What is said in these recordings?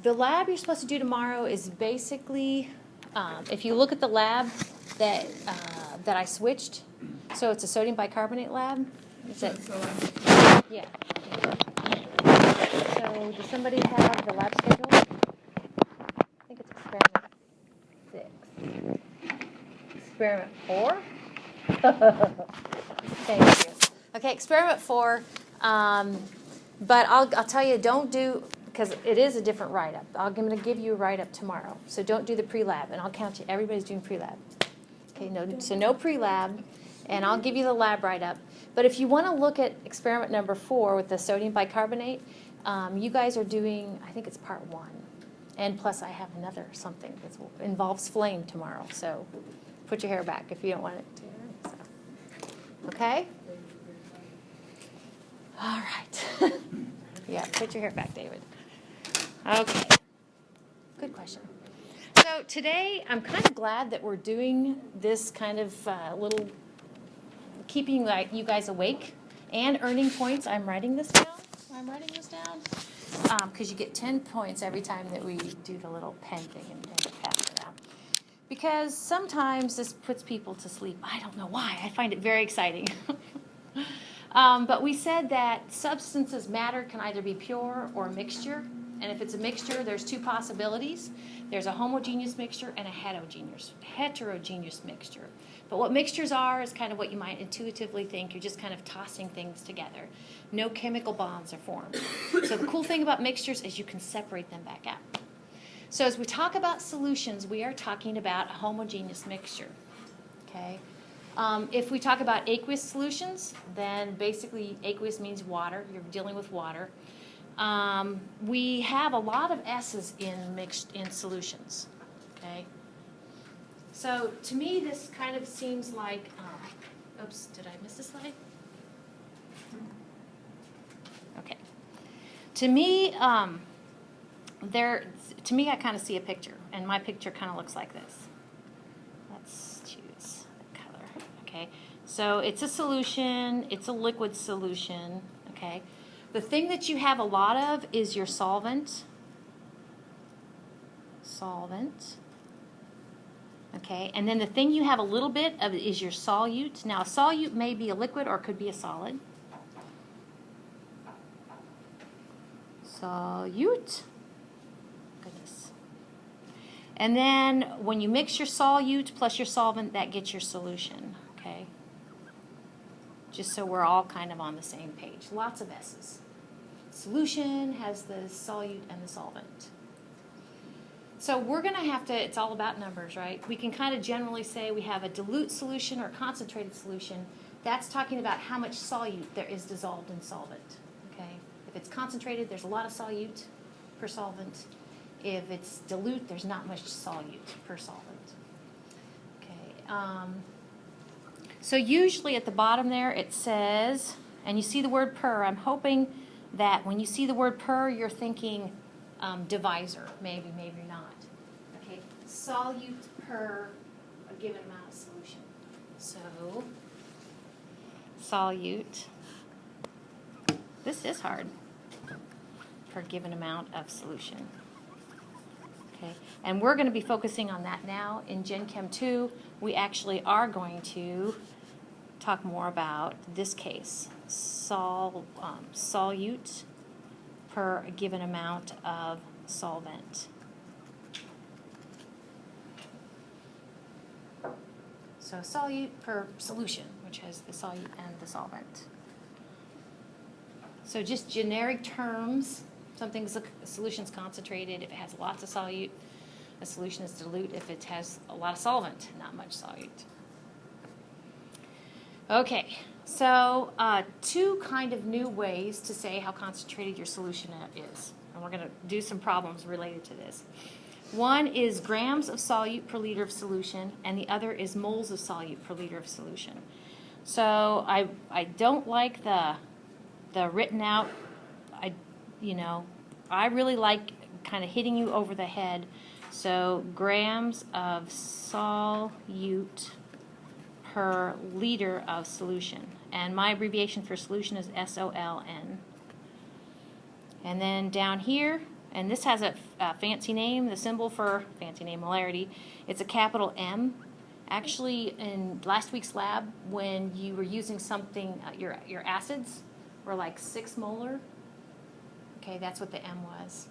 The lab you're supposed to do tomorrow is basically, if you look at the lab that I switched, so it's a sodium bicarbonate lab. Is it? Yeah. So does somebody have the lab schedule? I think it's experiment 6. Experiment 4? Thank you. Okay, experiment 4. But I'll tell you, don't do, because it is a different write-up. I'm going to give you a write-up tomorrow. So don't do the pre-lab, and I'll count you. Everybody's doing pre-lab. Okay, so no pre-lab, and I'll give you the lab write-up. But if you want to look at experiment number 4 with the sodium bicarbonate, you guys are doing, I think it's part 1. And plus I have another something that involves flame tomorrow. So put your hair back if you don't want it to. So. Okay? All right. Yeah, put your hair back, David. Okay. Good question. So today, I'm kind of glad that we're doing this kind of little, keeping you guys awake and earning points. I'm writing this down. Because you get 10 points every time that we do the little pen thing and pass it out. Because sometimes this puts people to sleep. I don't know why. I find it very exciting. But we said that substances, matter, can either be pure or a mixture. And if it's a mixture, there's 2 possibilities. There's a homogeneous mixture and a heterogeneous mixture. But what mixtures are is kind of what you might intuitively think. You're just kind of tossing things together. No chemical bonds are formed. So the cool thing about mixtures is you can separate them back out. So as we talk about solutions, we are talking about a homogeneous mixture. Okay? If we talk about aqueous solutions, then basically aqueous means water. You're dealing with water. We have a lot of S's in solutions. Okay. So to me, this kind of seems like. Oops, did I miss a slide? Okay. To me, I kind of see a picture, and my picture kind of looks like this. Let's choose the color. Okay. So it's a solution. It's a liquid solution. Okay. The thing that you have a lot of is your solvent. Okay, and then the thing you have a little bit of is your solute. Now, a solute may be a liquid or it could be a solid. Solute. Goodness. And then when you mix your solute plus your solvent, that gets your solution. Okay. Just so we're all kind of on the same page. Lots of S's. Solution has the solute and the solvent. So we're going to have to, it's all about numbers, right? We can kind of generally say we have a dilute solution or a concentrated solution. That's talking about how much solute there is dissolved in solvent. Okay? If it's concentrated, there's a lot of solute per solvent. If it's dilute, there's not much solute per solvent. Okay. So usually at the bottom there it says, and you see the word per. I'm hoping that when you see the word per, you're thinking divisor. Maybe, maybe not. Okay, solute per a given amount of solution. So, solute. This is hard. Per given amount of solution. Okay, and we're going to be focusing on that now. In Gen Chem 2, we actually are going to talk more about this case. Solute per a given amount of solvent. So solute per solution, which has the solute and the solvent. So just generic terms, something's a solution's concentrated if it has lots of solute. A solution is dilute if it has a lot of solvent, not much solute. Okay, so 2 kind of new ways to say how concentrated your solution is. And we're going to do some problems related to this. One is grams of solute per liter of solution, and the other is moles of solute per liter of solution. So I don't like the written out. I really like kind of hitting you over the head. So grams of solute per liter of solution. And my abbreviation for solution is SOLN. And then down here, And this has a fancy name, the symbol for fancy name molarity. It's a capital M. Actually, in last week's lab, when you were using something, your acids were like 6 molar. Okay, that's what the M was.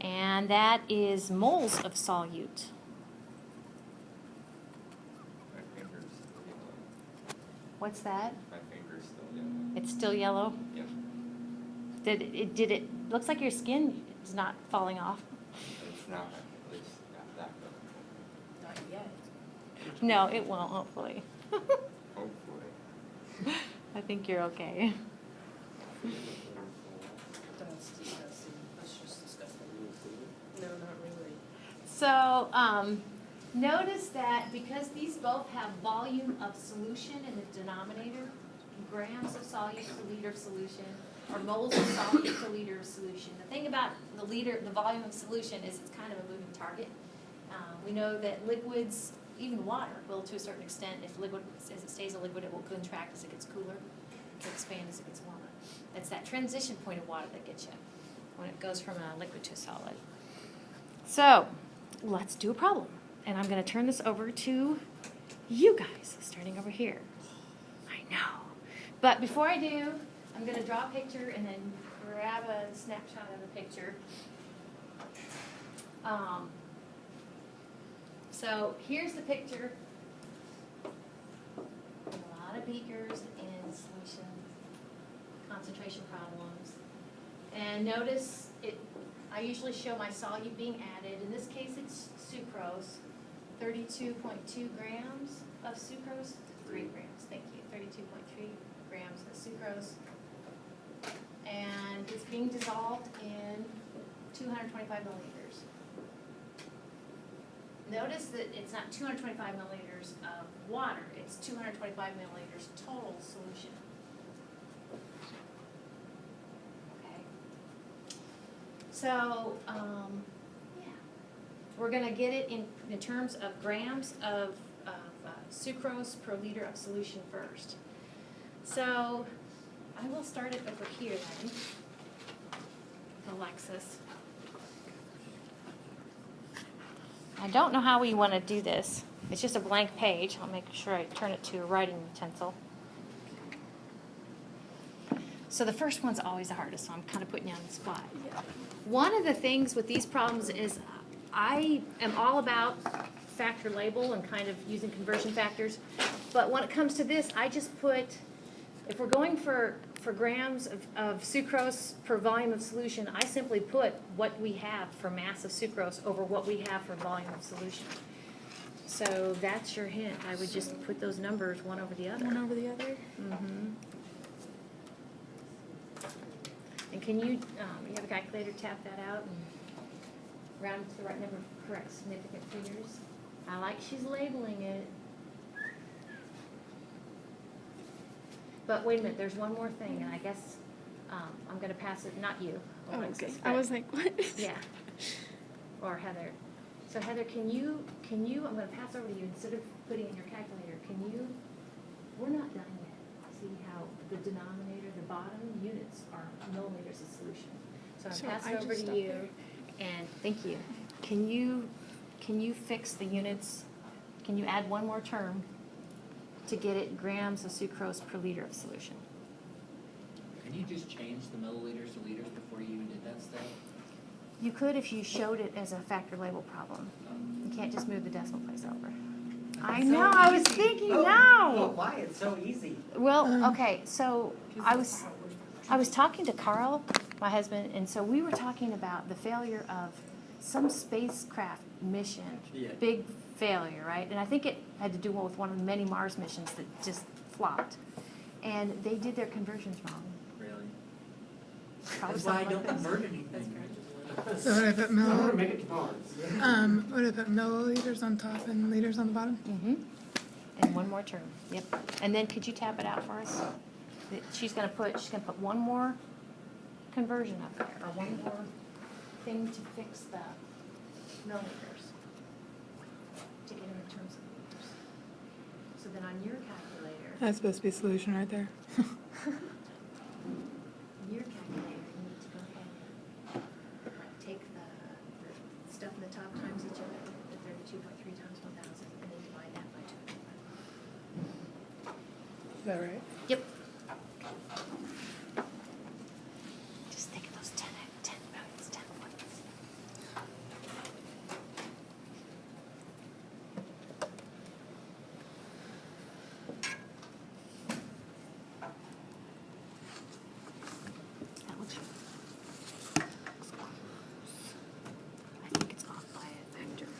And that is moles of solute. My finger's still yellow. What's that? My finger's still yellow. It's still yellow? Yep. Did it, looks like your skin is not falling off. It's not, at least not that good. Not yet. No, it won't, hopefully. Hopefully. I think you're okay. Let's just discuss that. No, not really. So, notice that because these both have volume of solution in the denominator, grams of solute per liter of solution, or moles of solute per liter of solution. The thing about the volume of solution is it's kind of a moving target. We know that liquids, even water, will to a certain extent, if liquid, as it stays a liquid, it will contract as it gets cooler, it will expand as it gets warmer. It's that transition point of water that gets you when it goes from a liquid to a solid. So, let's do a problem. And I'm going to turn this over to you guys, starting over here. I know. But before I do, I'm going to draw a picture and then grab a snapshot of the picture. So here's the picture. A lot of beakers and solution concentration problems. And notice I usually show my solute being added. In this case, it's sucrose. 32.2 grams of sucrose. 3 grams, thank you. 32.3 grams of sucrose. And it's being dissolved in 225 milliliters. Notice that it's not 225 milliliters of water. It's 225 milliliters total solution. So, yeah, we're going to get it in terms of grams of sucrose per liter of solution first. So, I will start it over here then, Alexis. I don't know how we want to do this. It's just a blank page. I'll make sure I turn it to a writing utensil. So the first one's always the hardest, so I'm kind of putting you on the spot. Yeah. One of the things with these problems is I am all about factor label and kind of using conversion factors. But when it comes to this, I just put, if we're going for grams of sucrose per volume of solution, I simply put what we have for mass of sucrose over what we have for volume of solution. So that's your hint. I would just put those numbers one over the other. One over the other? Mm-hmm. And can you have a calculator tap that out and round to the right number of correct significant figures? I like she's labeling it. But wait a minute, there's one more thing, and I guess I'm going to pass it, not you, Oh, Alexis, okay. but- I was like, what? yeah, or Heather. So Heather, can you, I'm going to pass over to you, instead of putting in your calculator, we're not done yet. See how the denominator, the bottom units are milliliters of solution. So I'm So going to pass I it over just to stop you, there. and thank you. Can you fix the units? Can you add one more term to get it grams of sucrose per liter of solution? Can you just change the milliliters to liters before you even did that step? You could if you showed it as a factor label problem. You can't just move the decimal place over. I It's know, so I was easy. thinking, No, no. why? It's so easy. Well, okay, so I was talking to Carl, my husband, and so we were talking about the failure of some spacecraft mission, Yeah. big failure, right? And I think it had to do with one of the many Mars missions that just flopped. And they did their conversions wrong. Really? Probably That's why I something don't like this. convert anything. So what if it I want to make it to Mars. what if it milliliters on top and liters on the bottom? Mm-hmm. And one more term, yep. And then could you tap it out for us? She's gonna put one more conversion up there, or one more thing to fix the milliliters, to get them in terms of liters. So then on your calculator, That's supposed to be solution right there. on your calculator, you need to go ahead and take the Is that right? Yep. Just think of those 10 points, 10 points. That looks close. I think it's off by a factor of.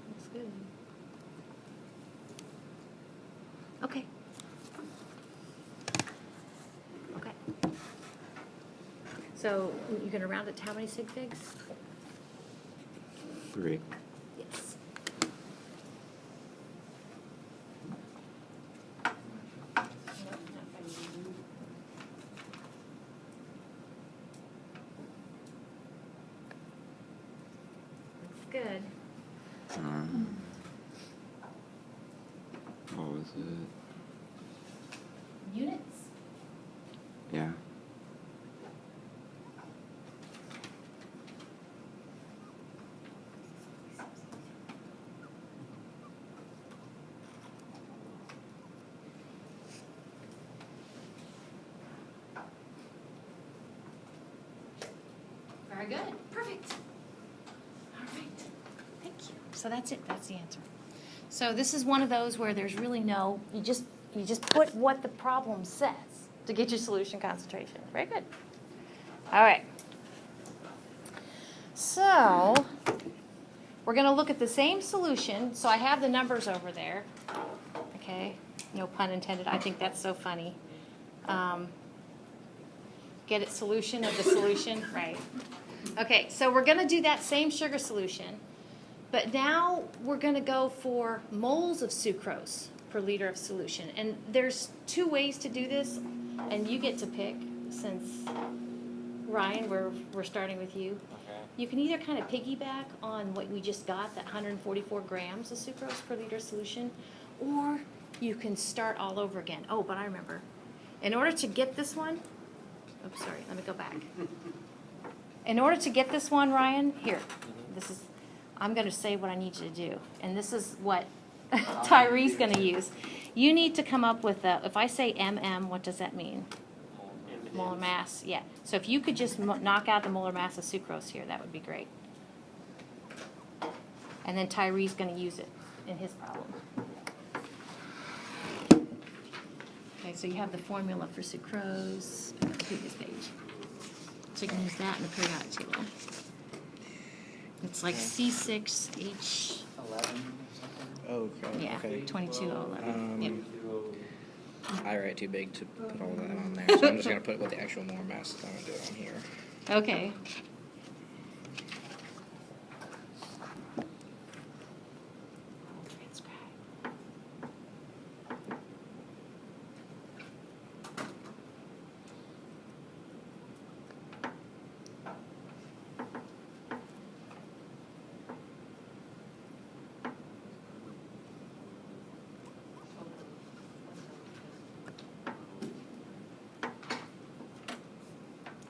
Looks good. Okay. Okay. So you're gonna round it to how many sig figs? 3. Yes. Looks good. What was it? Units? Yeah. Very good. Perfect. All right. Thank you. So that's it. That's the answer. So this is one of those where there's really no, you just put what the problem says to get your solution concentration. Very good. All right. So we're going to look at the same solution. So I have the numbers over there. Okay. No pun intended. I think that's so funny. Get it, solution of the solution, right? Okay, so we're going to do that same sugar solution, but now we're going to go for moles of sucrose per liter of solution. And there's 2 ways to do this, and you get to pick, since Ryan, we're starting with you. Okay. You can either kind of piggyback on what we just got, that 144 grams of sucrose per liter solution, or you can start all over again. Oh, but I remember. In order to get this one, oops, sorry, let me go back. In order to get this one, Ryan, here, I'm going to say what I need you to do. And this is what Tyree's going to use. You need to come up with if I say MM, what does that mean? Molar mass, yeah. So if you could just knock out the molar mass of sucrose here, that would be great. And then Tyree's going to use it in his problem. Okay, so you have the formula for sucrose. Pick up the previous page. So you can use that in the periodic table. It's like C6H, 11 or something? Oh, yeah, okay. 2211. Yep. I write too big to put all that on there, so I'm just gonna put what the actual molar mass is. I'm gonna do it on here. Okay.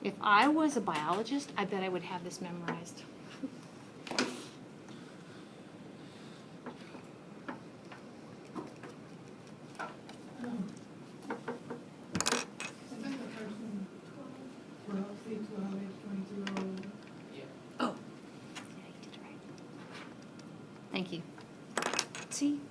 If I was a biologist, I bet I would have this memorized. Oh, yeah, you did it right. Thank you. See?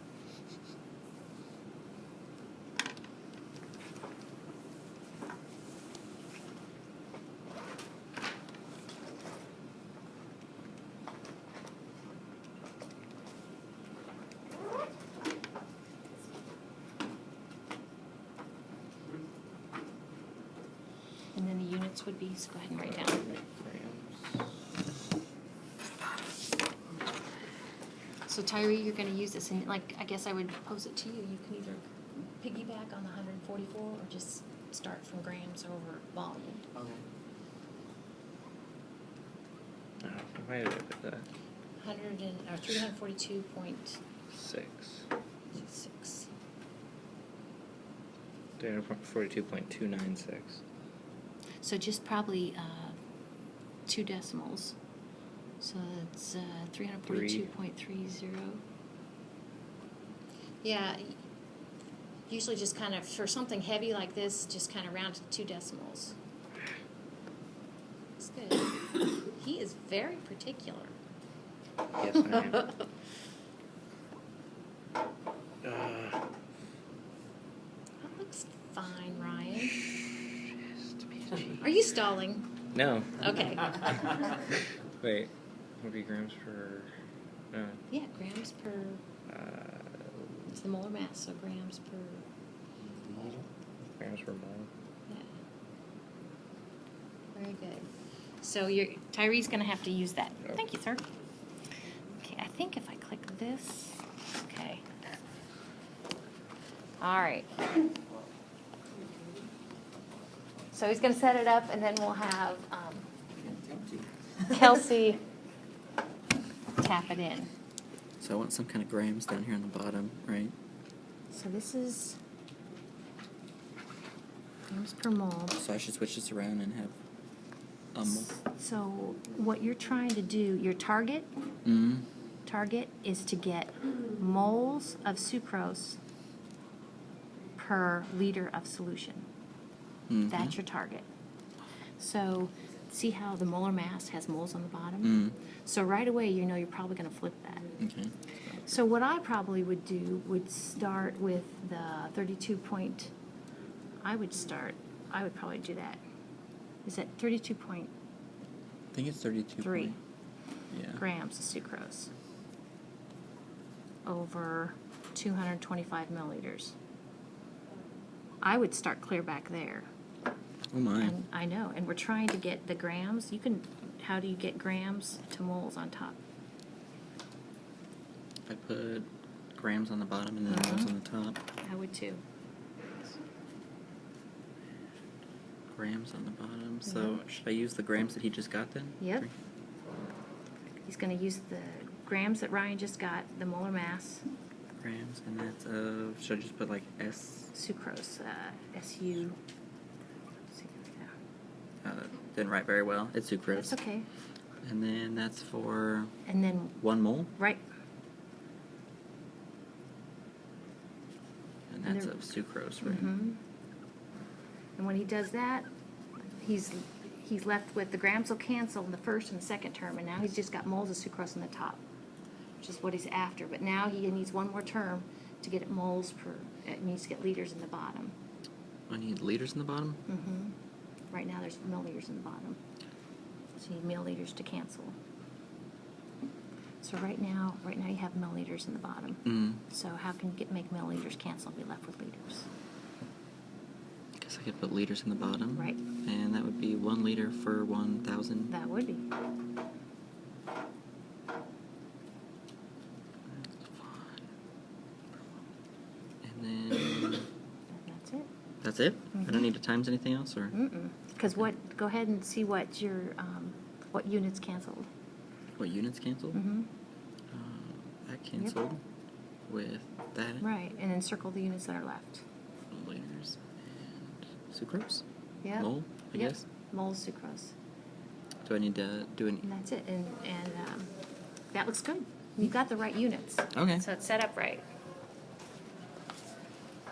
And then the units would be, so go ahead and write down. So Tyree, you're going to use this, and like I guess I would pose it to you. You can either piggyback on the 144 or just start from grams over volume. Okay. Why did I put that? 342.6. 6. 342.296. So just probably 2 decimals. So it's 342.30. Yeah, usually just kind of, for something heavy like this, just kind of round to 2 decimals. That's good. He is very particular. Yes, I am. That looks fine, Ryan. Are you stalling? No. Okay. Wait. Would be grams per. No. Yeah, grams per. It's the molar mass, so grams per. Grams per mole. Yeah. Very good. So Tyree's going to have to use that. Oh. Thank you, sir. Okay, I think if I click this, okay. All right. So he's going to set it up, and then we'll have Kelsey tap it in. So I want some kind of grams down here on the bottom, right? So this is grams per mole. So I should switch this around and have So what you're trying to do, your target is to get moles of sucrose per liter of solution. That's your target. So see how the molar mass has moles on the bottom? So right away you know you're probably going to flip that. Okay. So what I probably would do would start with the 32 point. I would probably do that. Is that 32.3 I think it's 32. Yeah. grams of sucrose over 225 milliliters? I would start clear back there. Oh my. And I know, and we're trying to get the grams. How do you get grams to moles on top? I put grams on the bottom and then moles on the top. I would too. Grams on the bottom. So should I use the grams that he just got then? Yep. He's going to use the grams that Ryan just got, the molar mass, Grams, and that's should I just put like S? sucrose, SU. Didn't write very well. It's sucrose. That's okay. And then that's for And then, 1 mole, right, and And that's then- of sucrose, right? and when he does that, he's left with the grams will cancel in the first and the second term, and now he's just got moles of sucrose in the top, which is what he's after. But now he needs one more term to get it moles per. It needs to get liters in the bottom. I need liters in the bottom. Right now there's milliliters in the bottom, so you need milliliters to cancel. So right now you have milliliters in the bottom. So how can you make milliliters cancel and be left with liters? I guess I could put liters in the bottom. Right. And that would be 1 liter for 1,000. That would be. And then That's it. that's it? I don't need to times anything else, or Because go ahead and see what your, what units canceled. what units canceled? That canceled with that. Right, and then circle the units that are left. Liters and sucrose. Yeah. Mole, I Yep. guess. Moles sucrose. Do I need to do any? And that's it. And that looks good. You've got the right units. Okay. So it's set up right.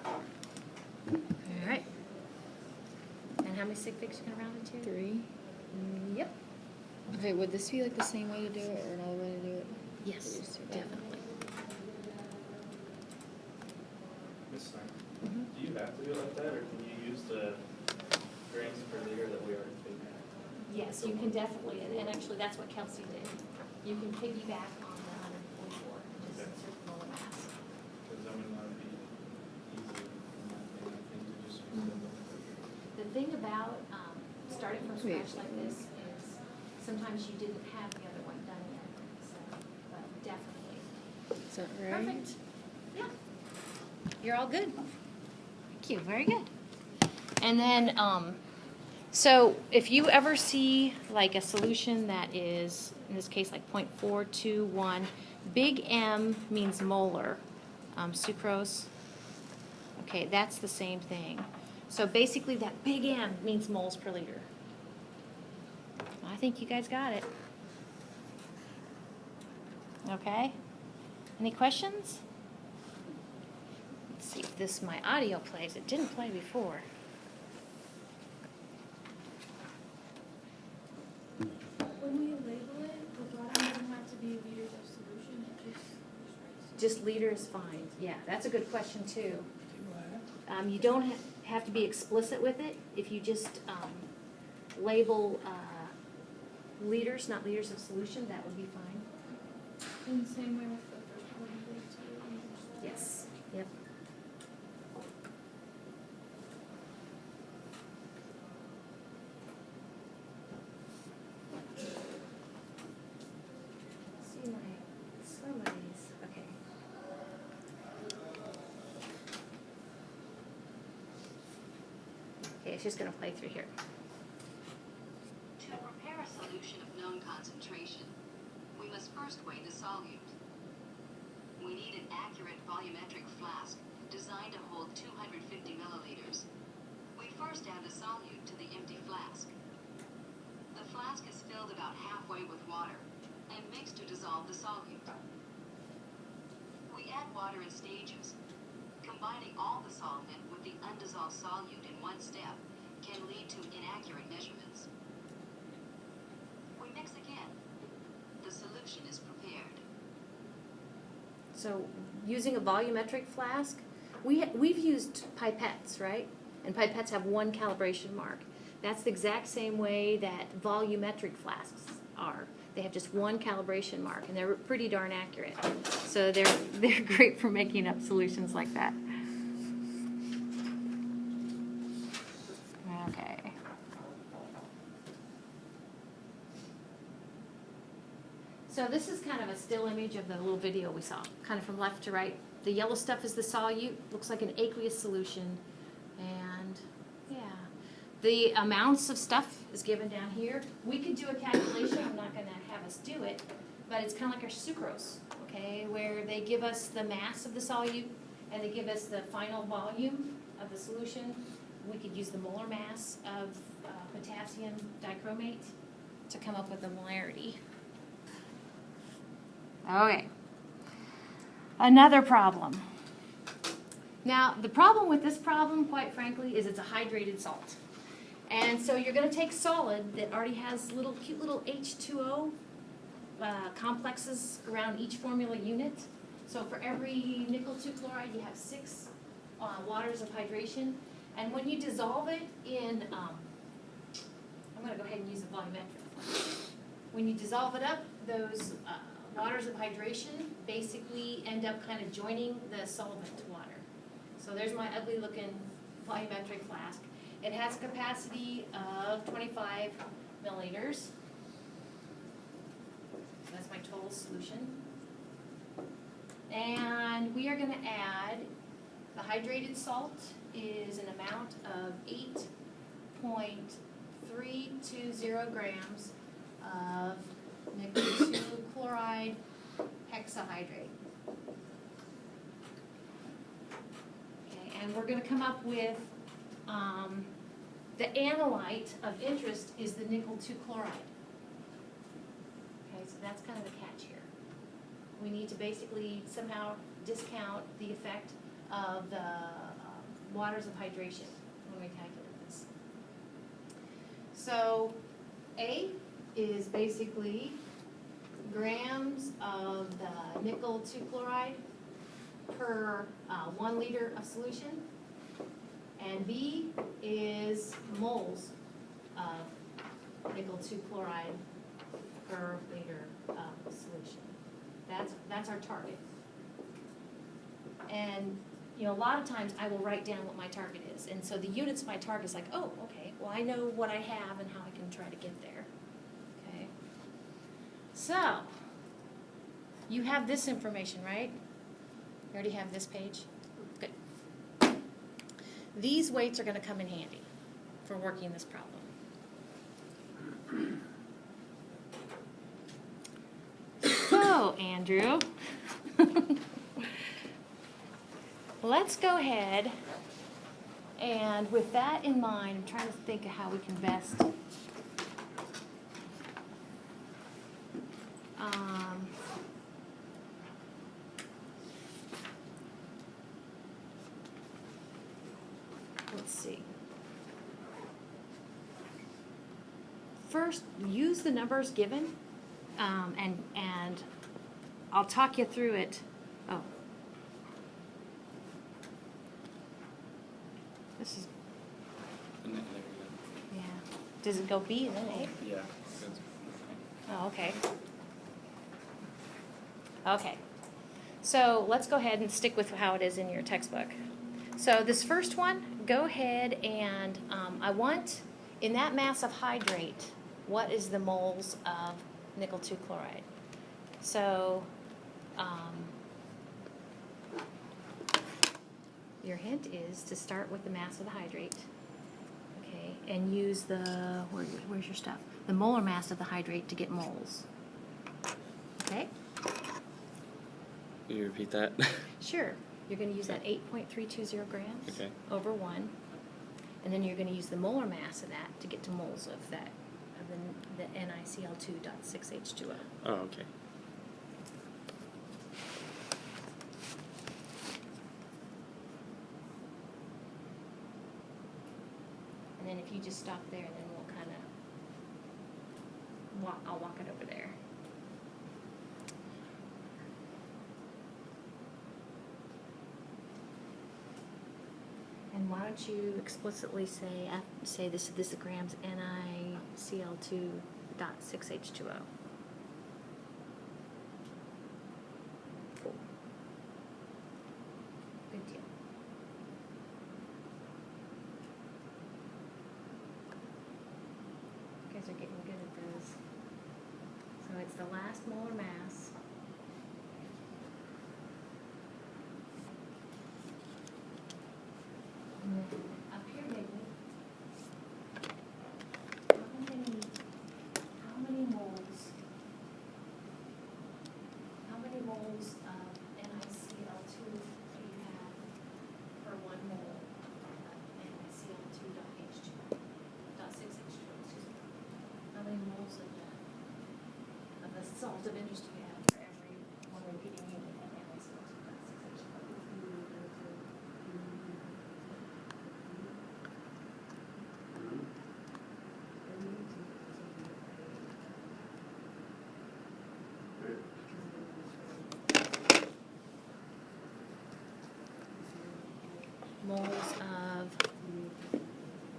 All right. And how many sig figs you gonna round it to? 3. Yep. Okay, would this be like the same way to do it or another way to do it? Yes, Just do that. definitely. Miss Stein, do you have to do it like that, or can you use the grams per liter that we already figured out? Yes, you can definitely, and actually that's what Kelsey did. You can piggyback on the 144, just circle the mass. Because I mean, that would be easier in my opinion, I think, to just use the. The thing about starting from Wait. scratch like this is sometimes you didn't have the other one done yet, so, but definitely. Is that right? Perfect. Yeah. You're all good. Thank you, very good. And then, so if you ever see like a solution that is, in this case, like 0.421, big M means molar, sucrose. Okay, that's the same thing. So basically that big M means moles per liter. I think you guys got it. Okay. Any questions? Let's see if my audio plays. It didn't play before. When we label it, the bottom doesn't have to be liters of solution, it Just liter is fine. Yeah, that's a good question too. You don't have to be explicit with it. If you just label liters, not liters of solution, that would be fine. in the same way with the first one we did too. Yes. Yep. See my summaries. Okay. Okay, it's just gonna play through here. To prepare a solution of known concentration, we must first weigh the solute. We need an accurate volumetric flask designed to hold 250 milliliters. We first add the solute to the empty flask. The flask is filled about halfway with water and mixed to dissolve the solute. We add water in stages. Combining all the solvent with the undissolved solute in one step can lead to inaccurate measurements. We mix again. The solution is prepared. So using a volumetric flask, we've used pipettes, right? And pipettes have one calibration mark. That's the exact same way that volumetric flasks are. They have just one calibration mark, and they're pretty darn accurate. So they're great for making up solutions like that. Okay. So this is kind of a still image of the little video we saw, kind of from left to right. The yellow stuff is the solute, looks like an aqueous solution. And yeah, the amounts of stuff is given down here. We could do a calculation, I'm not gonna have us do it, but it's kind of like our sucrose, okay, where they give us the mass of the solute and they give us the final volume of the solution. We could use the molar mass of potassium dichromate to come up with the molarity. Okay. Another problem. Now, the problem with this problem, quite frankly, is it's a hydrated salt. And so you're going to take solid that already has cute little H2O complexes around each formula unit. So for every nickel 2 chloride, you have 6 waters of hydration. And when you dissolve it in, I'm going to go ahead and use a volumetric. When you dissolve it up, those waters of hydration basically end up kind of joining the solvent to water. So there's my ugly looking volumetric flask. It has a capacity of 25 milliliters. So that's my total solution. And we are going to add, the hydrated salt is an amount of 8.320 grams of nickel 2 chloride hexahydrate. Okay, and we're going to come up with the analyte of interest is the nickel 2 chloride. Okay, so that's kind of the catch here. We need to basically somehow discount the effect of the waters of hydration when we calculate this. So A is basically grams of the nickel 2 chloride per 1 liter of solution, and B is moles of nickel 2 chloride per liter of solution. That's our target. And you know, a lot of times I will write down what my target is, and so the units of my target is like, oh, okay, well I know what I have and how I can try to get there. Okay. So you have this information, right? You already have this page? Good. These weights are going to come in handy for working this problem. So, Andrew, let's go ahead and with that in mind, I'm trying to think of how we can best let's see. First, use the numbers given, and I'll talk you through it. Oh. This is, And then, there you yeah. Does it go B and then A? go. Yeah. That's Oh, okay. Okay. So let's go ahead and stick with how it is in your textbook. So this first one, go ahead and I want, in that mass of hydrate, what is the moles of nickel 2 chloride? So your hint is to start with the mass of the hydrate, okay, and use the, where's your stuff? The molar mass of the hydrate to get moles. Okay? Will you repeat that? Sure. You're going to use that 8.320 grams Okay. over 1, and then you're going to use the molar mass of that to get to moles of that, of the NiCl2.6H2O. Oh, okay. And then if you just stop there, then we'll kind of I'll walk it over there. And why don't you explicitly say this is grams NiCl2.6H2O. Cool. Good deal. You guys are getting good at those. So it's the last molar mass. And then up here, maybe. How many moles? How many moles of NiCl2 do you have for 1 mole of NiCl2.6H2O, excuse me. How many moles of the salt of interest do you have for every one repeating unit of NiCl2.6H2O? Moles of,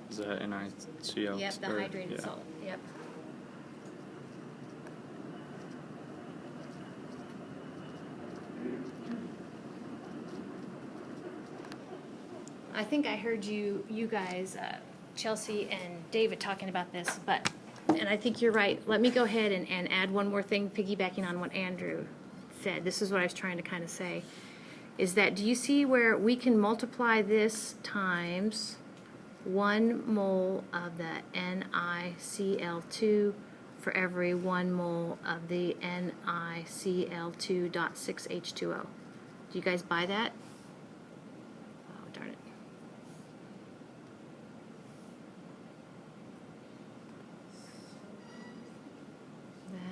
Is that NiCl? yep, the hydrated salt, yep. I think I heard you guys, Chelsea and David, talking about this, and I think you're right. Let me go ahead and add one more thing, piggybacking on what Andrew said. This is what I was trying to kind of say, is that, do you see where we can multiply this times 1 mole of the NiCl2 for every 1 mole of the NiCl2.6H2O. Do you guys buy that? Oh, darn it.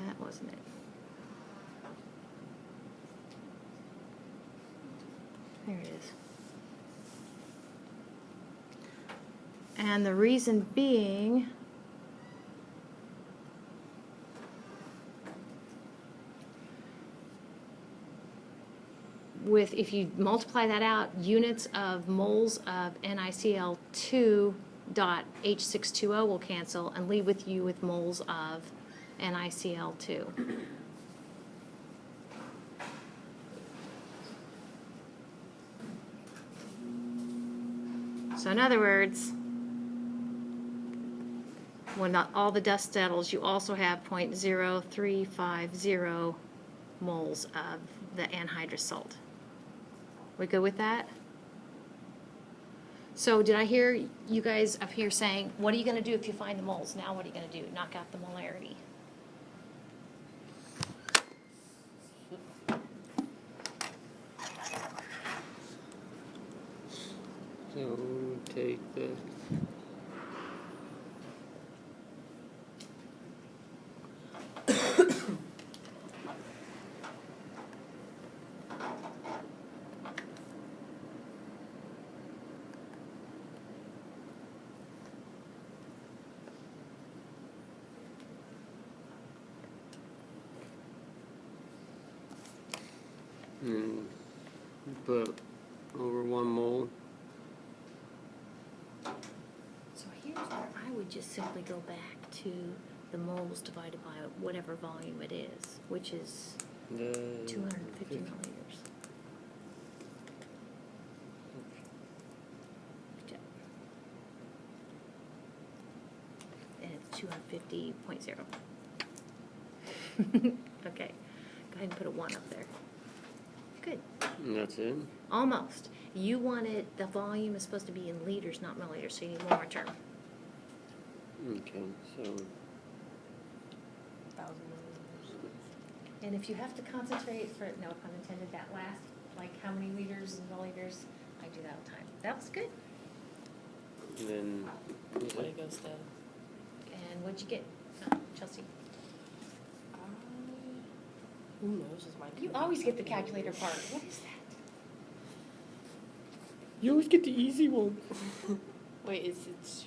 That wasn't it. There it is. And the reason being, if you multiply that out, units of moles of NiCl2.H620 will cancel and leave with you with moles of NiCl2. So in other words, when all the dust settles, you also have 0.0350 moles of the anhydrous salt. We good with that? So did I hear you guys up here saying, what are you going to do if you find the moles? Now what are you going to do? Knock out the molarity. So take the And put over 1 mole. So here's where I would just simply go back to the moles divided by whatever volume it is, which is 250 milliliters. And it's 250.0. Okay, go ahead and put a 1 up there. Good. And that's it. Almost. You want it, the volume is supposed to be in liters, not milliliters, so you need one more term. Okay, so And if you have to concentrate for, no pun intended, that last, like how many liters and milliliters, I do that all the time. That was good. then What it goes to. And what'd you get, Chelsea? Who knows is my. You always get the calculator part. What is that? you always get the easy one. Wait, it's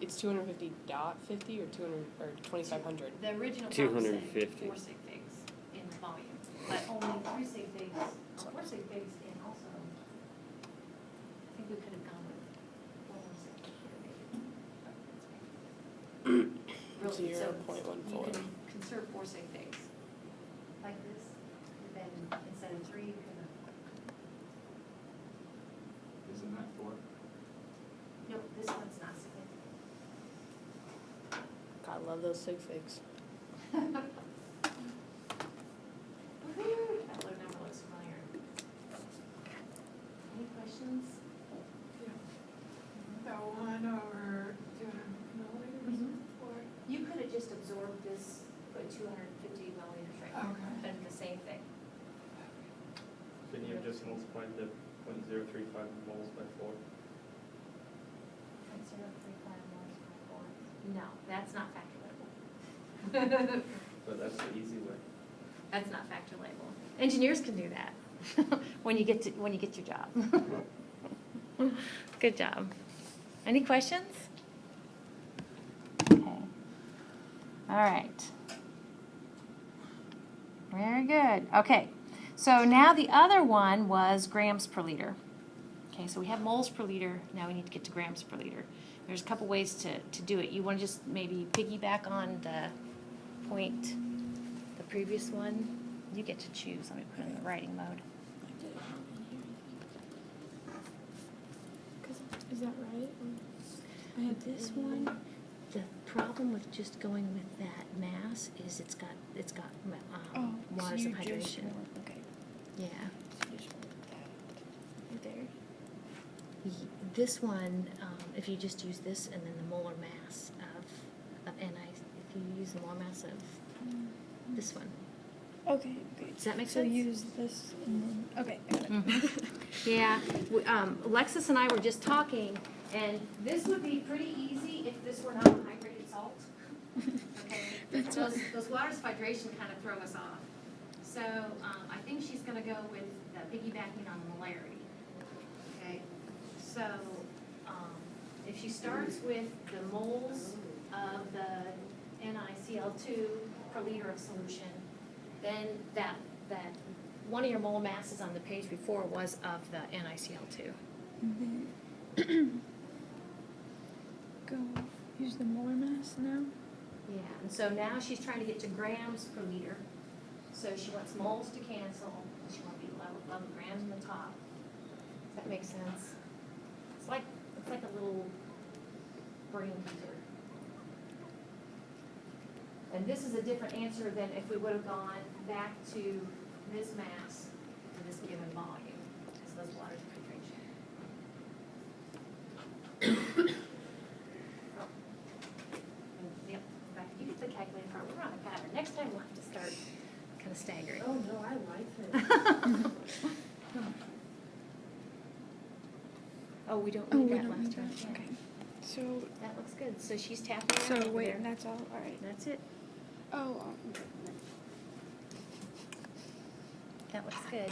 250.50 or 200 or 2,500? The original prompt 250. said 4 sig figs in volume, but only 3 sig figs, or 4 sig figs, and also, I think we could have gone with 4 more sig figs here, maybe. But that's okay. Really, so 0.14. you can conserve 4 sig figs, like this, and then instead of 3, you could have, Isn't that 4? no, this one's not sig fig. God, love those sig figs. Woohoo! That low number looks familiar. Any questions? The 1 over 200 milliliters? Or, You could have just absorbed this, put 250 milliliters right here, Okay. done the same thing. Then you've just multiplied the 0.035 moles by 4. 0.035 moles per quart. No, that's not factor label. But that's the easy way. That's not factor label. Engineers can do that when you get your job. Good job. Any questions? Okay. All right. Very good. Okay. So now the other one was grams per liter. Okay, so we have moles per liter. Now we need to get to grams per liter. There's a couple ways to do it. You want to just maybe piggyback on the point, the previous one. You get to choose. Let me put it in the writing mode. Is that right? I have this one. The problem with just going with that mass is it's got waters of hydration. Okay. Yeah. Right there. This one, if you just use this and then the molar mass of NI, if you use the molar mass of this one. Okay. Does that make So sense? use this and then, okay. I got it. Yeah, Alexis and I were just talking, and this would be pretty easy if this were not hydrated salt. Okay, those waters of hydration kind of throw us off. So I think she's going to go with the piggybacking on molarity. Okay, so if she starts with the moles of the NiCl2 per liter of solution, then that one of your mole masses on the page before was of the NiCl2. Go use the molar mass now. Yeah, and so now she's trying to get to grams per liter. So she wants moles to cancel. She wants to be 11 grams in the top. Does that make sense? It's like a little brain teaser. And this is a different answer than if we would have gone back to this mass to this given volume, as those waters of hydration. Yep, back. You get the calculator part. We're on a pattern. Next time we'll have to start kind of staggering. Oh, no, I like this. Oh, we don't Oh, need we that don't last need one. that. Yeah. Okay. So, That looks good. So she's tapping around so over wait, there. and that's all? All right. That's it. Oh, That looks good.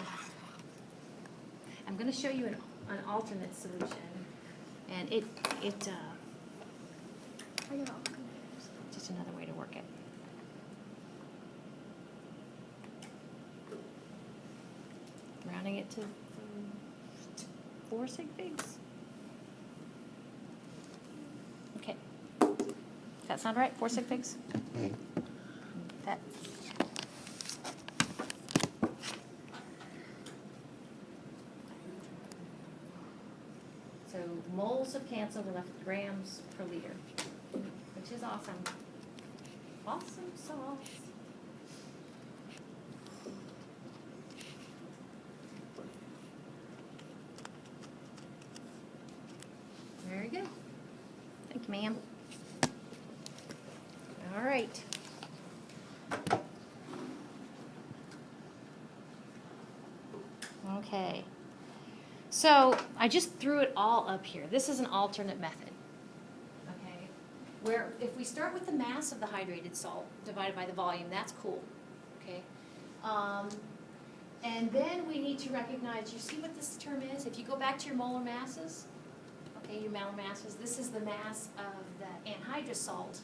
I'm going to show you an alternate solution, and it I got all confused. just another way to work it. it to 4 sig figs. Okay. Does that sound right? 4 sig figs? That. So moles have canceled, we're left with grams per liter, which is awesome. Awesome sauce. Very good. Thank you, ma'am. All right. Okay. So I just threw it all up here. This is an alternate method. Okay. Where if we start with the mass of the hydrated salt divided by the volume, that's cool. Okay. And then we need to recognize, you see what this term is? If you go back to your molar masses, okay, your molar masses, this is the mass of the anhydrous salt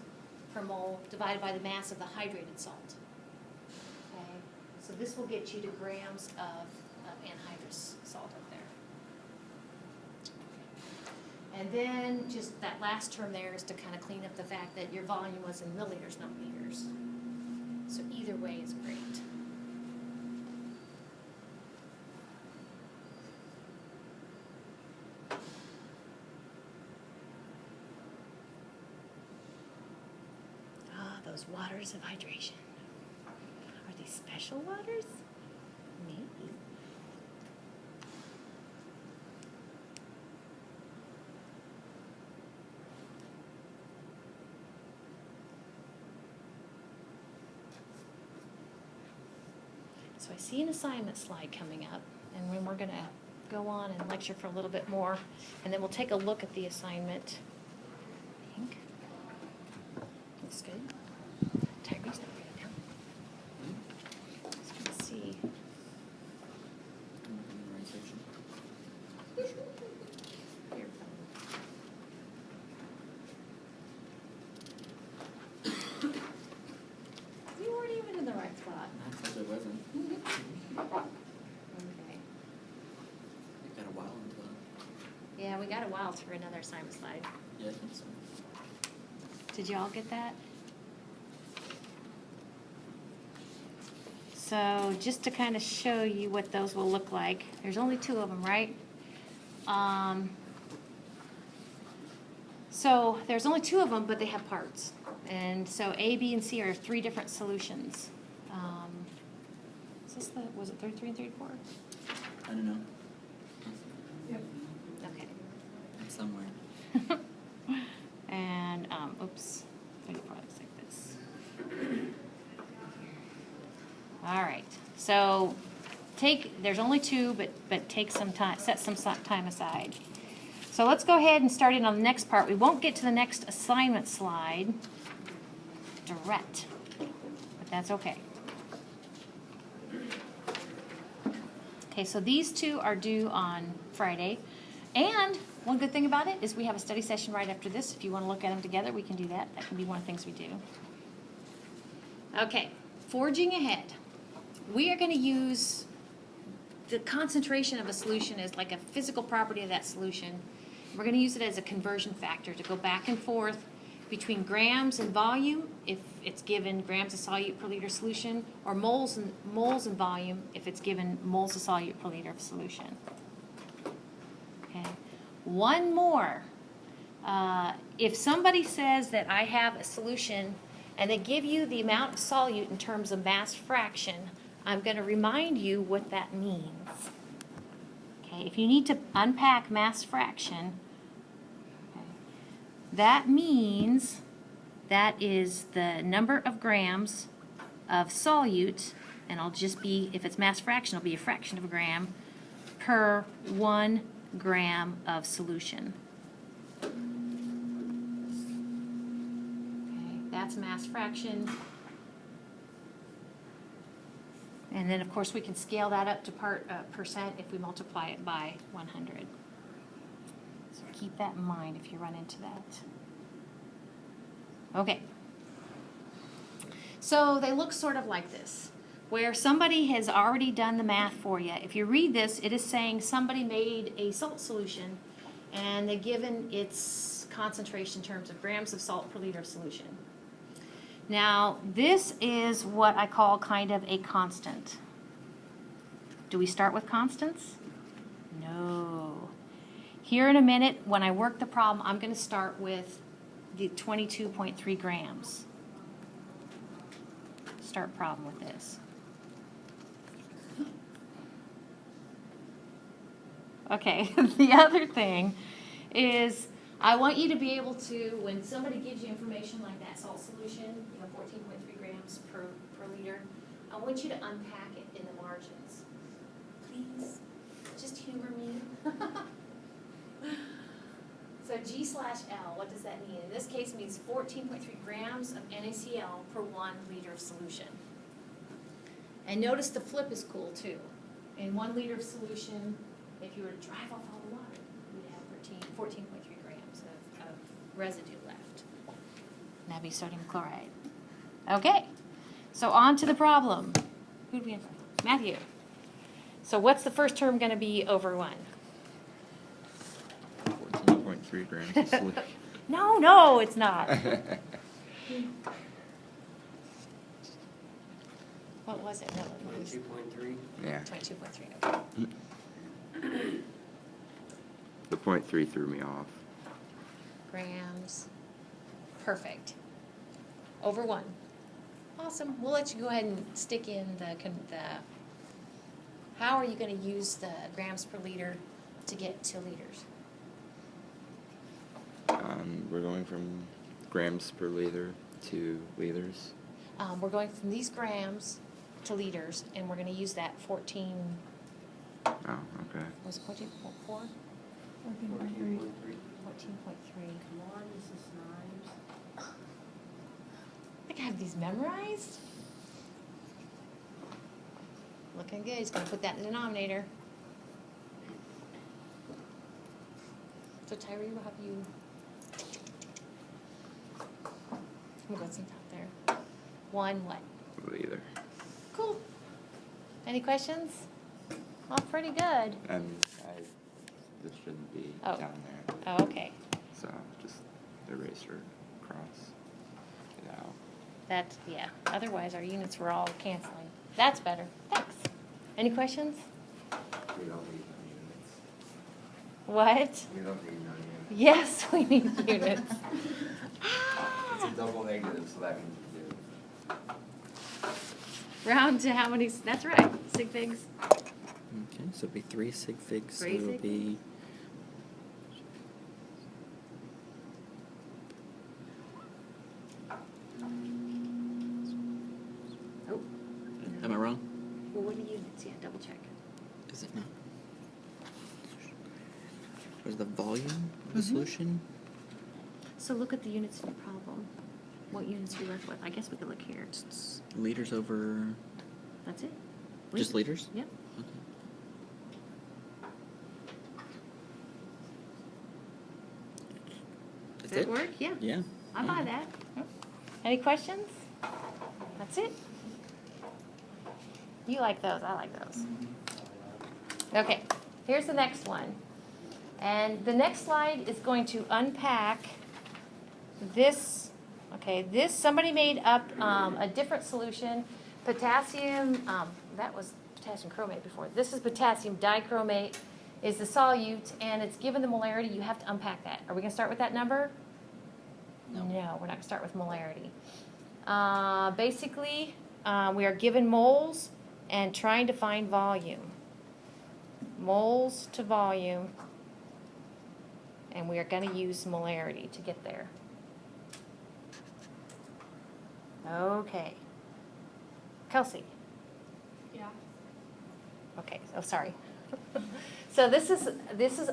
per mole divided by the mass of the hydrated salt. Okay, so this will get you to grams of anhydrous salt up there. And then just that last term there is to kind of clean up the fact that your volume was in milliliters, not liters. So either way is great. Those waters of hydration. Are these special waters? Maybe. So I see an assignment slide coming up, and when we're going to go on and lecture for a little bit more, and then we'll take a look at the assignment. I think. Looks good. Tyree's not ready now. Just gonna see. Here. You weren't even in the right spot. Not since it wasn't. Okay. We've got a while until. Yeah, we got a while for another assignment slide. Yeah, I think so. Did you all get that? So just to kind of show you what those will look like, there's only 2 of them, right? So there's only 2 of them, but they have parts. And so A, B, and C are 3 different solutions. Is this the, was it 33 and 34? I don't know. Okay. It's somewhere. And, oops, 34 looks like this. All right, so there's only 2, but take some time, set some time aside. So let's go ahead and start in on the next part. We won't get to the next assignment slide direct, but that's okay. Okay, so these 2 are due on Friday. And one good thing about it is we have a study session right after this. If you want to look at them together, we can do that. That can be one of the things we do. Okay, forging ahead. We are going to use the concentration of a solution as like a physical property of that solution. We're going to use it as a conversion factor to go back and forth between grams and volume if it's given grams of solute per liter solution, or moles and volume if it's given moles of solute per liter of solution. Okay. One more. If somebody says that I have a solution and they give you the amount of solute in terms of mass fraction, I'm going to remind you what that means. Okay, if you need to unpack mass fraction, okay, that means that is the number of grams of solute, and I'll just be, if it's mass fraction, it'll be a fraction of a gram per 1 gram of solution. Okay, that's mass fraction. And then, of course, we can scale that up to percent if we multiply it by 100. So keep that in mind if you run into that. Okay. So they look sort of like this. where somebody has already done the math for you. If you read this, it is saying somebody made a salt solution and they're given its concentration in terms of grams of salt per liter of solution. Now, this is what I call kind of a constant. Do we start with constants? No. Here in a minute, when I work the problem, I'm going to start with the 22.3 grams. Start problem with this. Okay, the other thing is I want you to be able to, when somebody gives you information like that salt solution, 14.3 grams per liter, I want you to unpack it in the margins. Please, just humor me. So G/L, what does that mean? In this case, it means 14.3 grams of NaCl per 1 liter of solution. And notice the flip is cool too. In 1 liter of solution, if you were to drive off all the water, you'd have 14.3 grams of residue left. And that'd be sodium chloride. Okay, so on to the problem. Who do we have? Matthew. So what's the first term going to be over 1? 14.3 grams of solution. No, it's not. What was it? No, it was 22.3. Yeah. 22.3. Okay. The 0.3 threw me off. Grams. Perfect. Over 1. Awesome. We'll let you go ahead and stick in the how are you going to use the grams per liter to get to liters? We're going from grams per liter to liters. We're going from these grams to liters, and we're going to use that 14. Oh, okay. Was it 14.4? 14.3. 14.3. Come on, Mrs. Knives. I think I have these memorized. Looking good. He's going to put that in the denominator. So Tyree will have you. We'll go some top there. 1 what? Liter. Cool. Any questions? Well, pretty good. And this shouldn't be Oh. down there. Oh, okay. So just eraser cross it out. That's, yeah. Otherwise, our units were all canceling. That's better. Thanks. Any questions? We don't need no units. What? We don't need no units. Yes, we need units. It's a double negative, so that means we do. Round to how many? That's right. Sig figs. Okay, so it'll be 3 sig figs. So 3 it'll sig be. Oh. Am I wrong? Well, what are units? Yeah, double check. Is it not? Where's the volume of the solution? So look at the units in your problem. What units are you left with? I guess we could look here. It's liters over. That's it. Just liters? Yep. Okay. Does That's that it? work? Yeah. Yeah. I buy that. Any questions? That's it. You like those. I like those. Okay. Here's the next one. And the next slide is going to unpack this. Okay, this, somebody made up a different solution. Potassium, that was potassium chromate before. This is potassium dichromate, is the solute, and it's given the molarity. You have to unpack that. Are we going to start with that number? No. No, we're not going to start with molarity. Basically, we are given moles and trying to find volume. Moles to volume, and we are going to use molarity to get there. Okay. Kelsey. Yeah. Okay, so sorry. So this is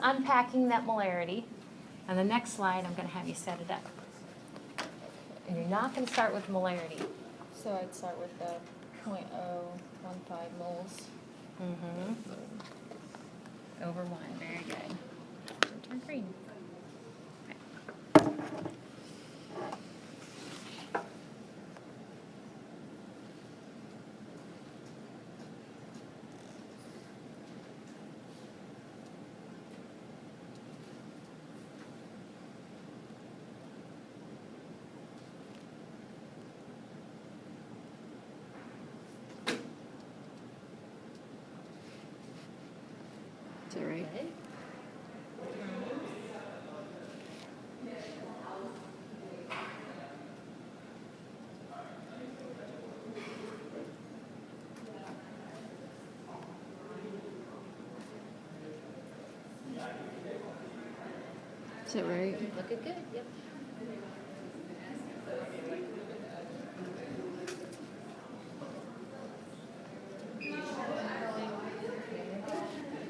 unpacking that molarity. On the next slide, I'm going to have you set it up. And you're not going to start with molarity. So I'd start with the 0.015 moles. Mm-hmm. Over 1. Very good. Turn green. Okay. Is that right? Okay. Is that right? Looking good, yep.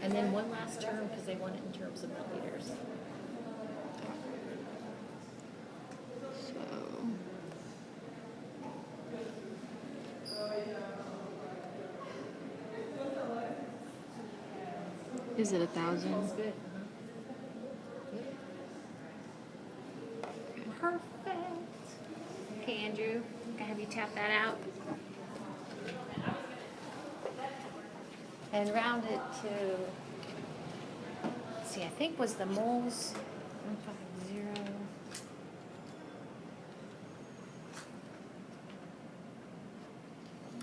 And then one last term, because they want it in terms of milliliters. So. Is it 1,000? That's good. Perfect. Okay, Andrew, I'm gonna have you tap that out. And round it to, let's see, I think was the moles 150.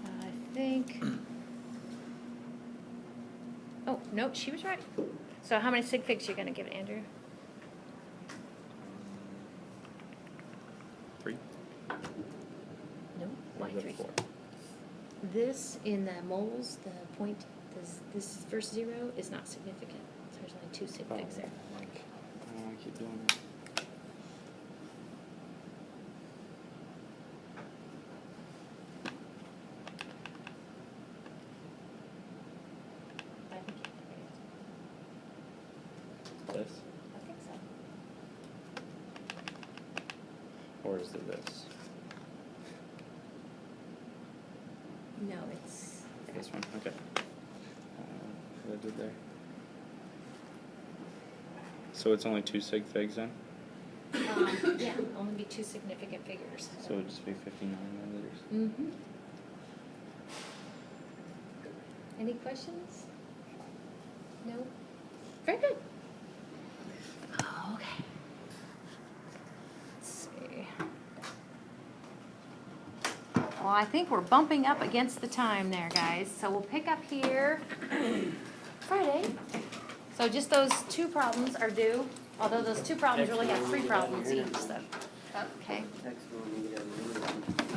I think. Oh, no, she was right. So how many sig figs you gonna give it, Andrew? 3. No, why Or 3? 4? This in the moles, the point, this first 0 is not significant. So there's only 2 sig figs there. I don't want to keep doing it. I think you can do it. This? I think so. Or is it this? No, it's. This one? Okay. What I did there. So it's only 2 sig figs then? Yeah, only be 2 significant figures. So it would just be 59 milliliters. Mm-hmm. Any questions? No? Very good. Okay. Let's see. Well, I think we're bumping up against the time there, guys. So we'll pick up here Friday. So just those 2 problems are due, although those 2 problems really got 3 problems each, so. Okay. Next one, we got a new one.